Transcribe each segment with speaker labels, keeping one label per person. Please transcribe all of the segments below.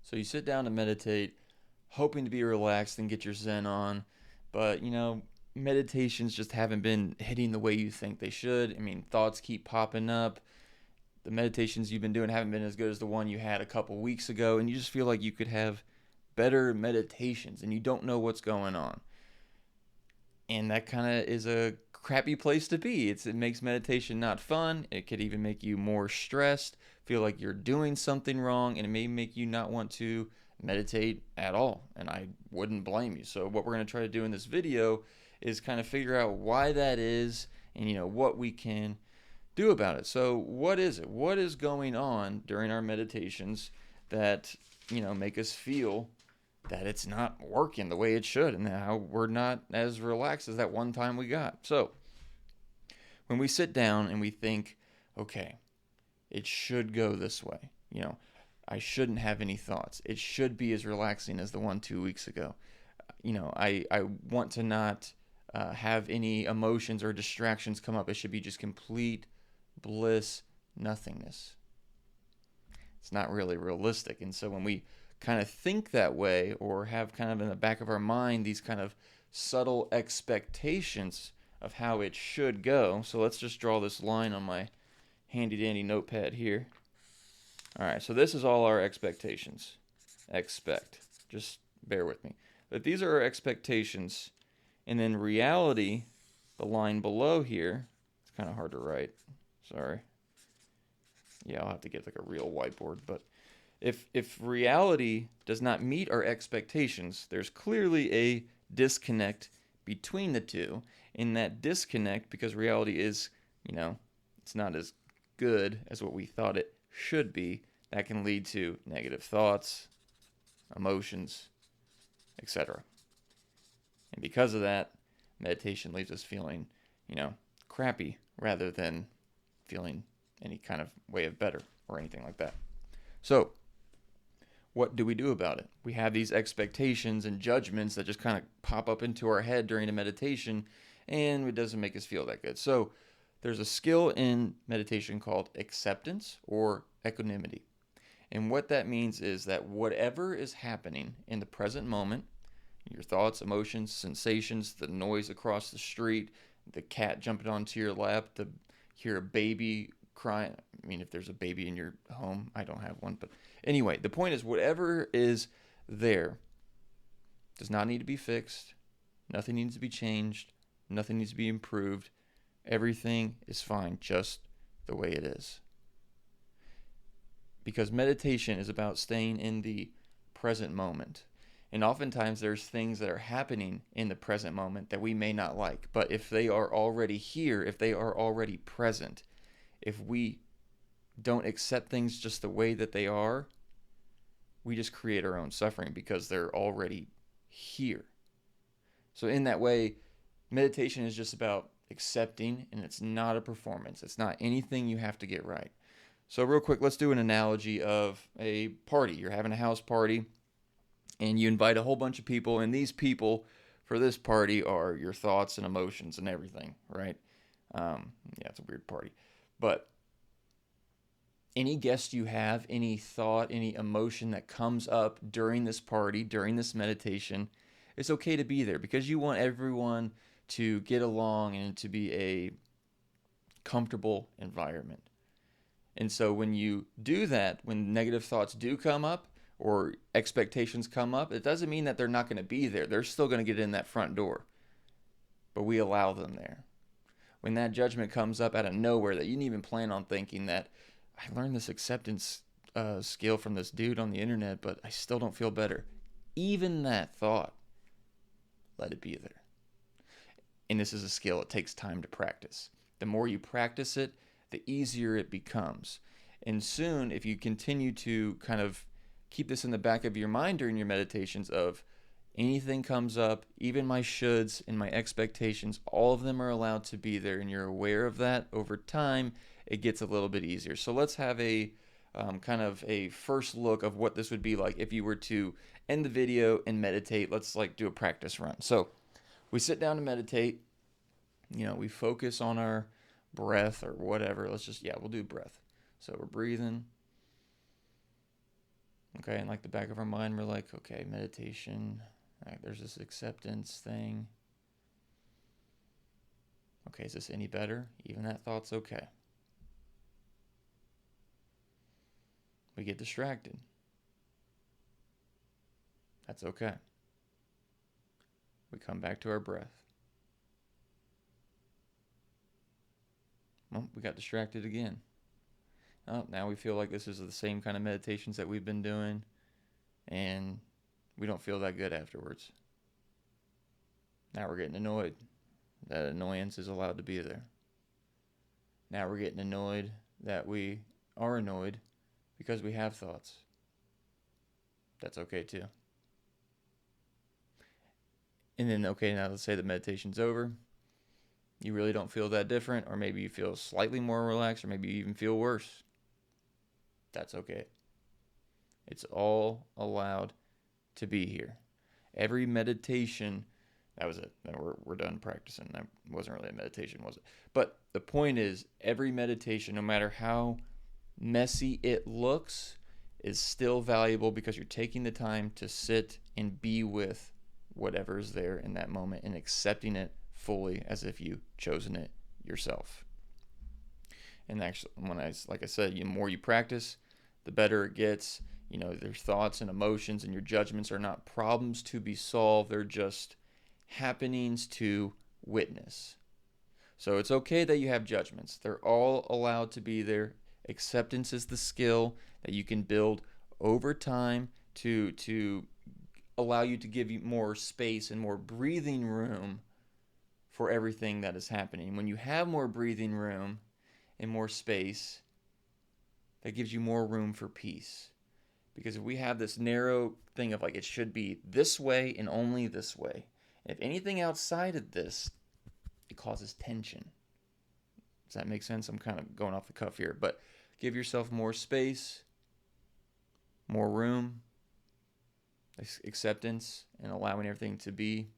Speaker 1: So you sit down to meditate, hoping to be relaxed and get your Zen on, but meditations just haven't been hitting the way you think they should. I mean, thoughts keep popping up. The meditations you've been doing haven't been as good as the one you had a couple weeks ago, and you just feel like you could have better meditations and you don't know what's going on. And that kind of is a crappy place to be. It makes meditation not fun. It could even make you more stressed, feel like you're doing something wrong, and it may make you not want to meditate at all. And I wouldn't blame you. So what we're going to try to do in this video is kind of figure out why that is and what we can do about it. So what is it? What is going on during our meditations that make us feel that it's not working the way it should and how we're not as relaxed as that one time we got? So when we sit down and we think, okay, it should go this way, I shouldn't have any thoughts, it should be as relaxing as the one 2 weeks ago, I want to not have any emotions or distractions come up, it should be just complete bliss, nothingness. It's not really realistic. And so when we kind of think that way or have kind of in the back of our mind these kind of subtle expectations of how it should go. So let's just draw this line on my handy dandy notepad here. All right, so this is all our expectations. Expect. Just bear with me. But these are our expectations. And then reality, the line below here, it's kind of hard to write. Sorry. Yeah, I'll have to get like a real whiteboard. But if reality does not meet our expectations, there's clearly a disconnect between the two. In that disconnect, because reality is, it's not as good as what we thought it should be, that can lead to negative thoughts, emotions, etc. And because of that, meditation leaves us feeling, crappy rather than feeling any kind of way of better or anything like that. So, what do we do about it? We have these expectations and judgments that just kind of pop up into our head during a meditation, and it doesn't make us feel that good. So, there's a skill in meditation called acceptance or equanimity. And what that means is that whatever is happening in the present moment, your thoughts, emotions, sensations, the noise across the street, the cat jumping onto your lap, hear a baby crying. I mean, if there's a baby in your home, I don't have one. But anyway, the point is whatever is there does not need to be fixed. Nothing needs to be changed. Nothing needs to be improved. Everything is fine just the way it is. Because meditation is about staying in the present moment. And oftentimes there's things that are happening in the present moment that we may not like. But if they are already here, if they are already present, if we don't accept things just the way that they are, we just create our own suffering because they're already here. So in that way, meditation is just about accepting, and it's not a performance. It's not anything you have to get right. So real quick, let's do an analogy of a party. You're having a house party, and you invite a whole bunch of people, and these people for this party are your thoughts and emotions and everything, right? Yeah, it's a weird party. But any guest you have, any thought, any emotion that comes up during this party, during this meditation, it's okay to be there because you want everyone to get along and to be a comfortable environment. And so when you do that, when negative thoughts do come up or expectations come up, it doesn't mean that they're not going to be there. They're still going to get in that front door. But we allow them there. When that judgment comes up out of nowhere that you didn't even plan on thinking that, I learned this acceptance skill from this dude on the internet, but I still don't feel better. Even that thought, let it be there. And this is a skill. It takes time to practice. The more you practice it, the easier it becomes. And soon, if you continue to kind of keep this in the back of your mind during your meditations of anything comes up, even my shoulds and my expectations, all of them are allowed to be there, and you're aware of that, over time, it gets a little bit easier. So let's have a kind of a first look of what this would be like if you were to end the video and meditate. Let's like do a practice run. So we sit down to meditate. We focus on our breath or whatever. We'll do breath. So we're breathing. Okay, in like the back of our mind, we're like, okay, meditation. There's this acceptance thing. Okay, is this any better? Even that thought's okay. We get distracted. That's okay. We come back to our breath. Well, we got distracted again. Oh, now we feel like this is the same kind of meditations that we've been doing, and we don't feel that good afterwards. Now we're getting annoyed. That annoyance is allowed to be there. Now we're getting annoyed that we are annoyed because we have thoughts. That's okay too. And then, okay, now let's say the meditation's over. You really don't feel that different, or maybe you feel slightly more relaxed, or maybe you even feel worse. That's okay. It's all allowed to be here. Every meditation, that was it. We're done practicing. That wasn't really a meditation, was it? But the point is, every meditation, no matter how messy it looks, is still valuable because you're taking the time to sit and be with whatever's there in that moment and accepting it fully as if you've chosen it yourself. And actually, like I said, the more you practice, the better it gets. Their thoughts and emotions and your judgments are not problems to be solved. They're just happenings to witness. So it's okay that you have judgments. They're all allowed to be there. Acceptance is the skill that you can build over time to allow you to give you more space and more breathing room for everything that is happening. When you have more breathing room and more space, that gives you more room for peace. Because if we have this narrow thing of like it should be this way and only this way, and if anything outside of this, it causes tension. Does that make sense? I'm kind of going off the cuff here, but give yourself more space, more room, acceptance, and allowing everything to be.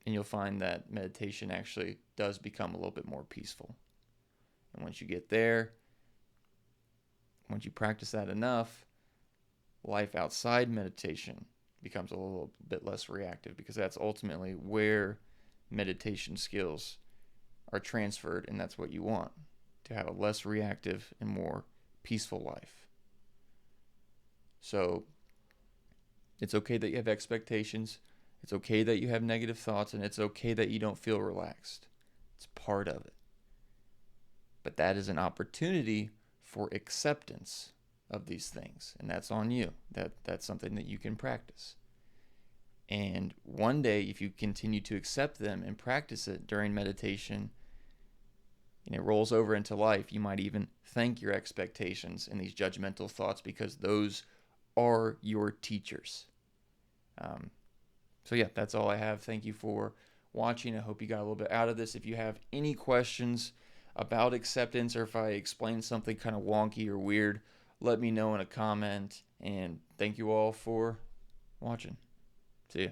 Speaker 1: And you'll find that meditation actually does become a little bit more peaceful. And once you get there, once you practice that enough, life outside meditation becomes a little bit less reactive, because that's ultimately where meditation skills are transferred, and that's what you want, to have a less reactive and more peaceful life. So it's okay that you have expectations. It's okay that you have negative thoughts, and it's okay that you don't feel relaxed. It's part of it. But that is an opportunity for acceptance of these things, and that's on you. That's something that you can practice. And one day, if you continue to accept them and practice it during meditation, and it rolls over into life, you might even thank your expectations and these judgmental thoughts, because those are your teachers. So yeah, that's all I have. Thank you for watching. I hope you got a little bit out of this. If you have any questions about acceptance, or if I explained something kind of wonky or weird, let me know in a comment. And thank you all for watching. See ya.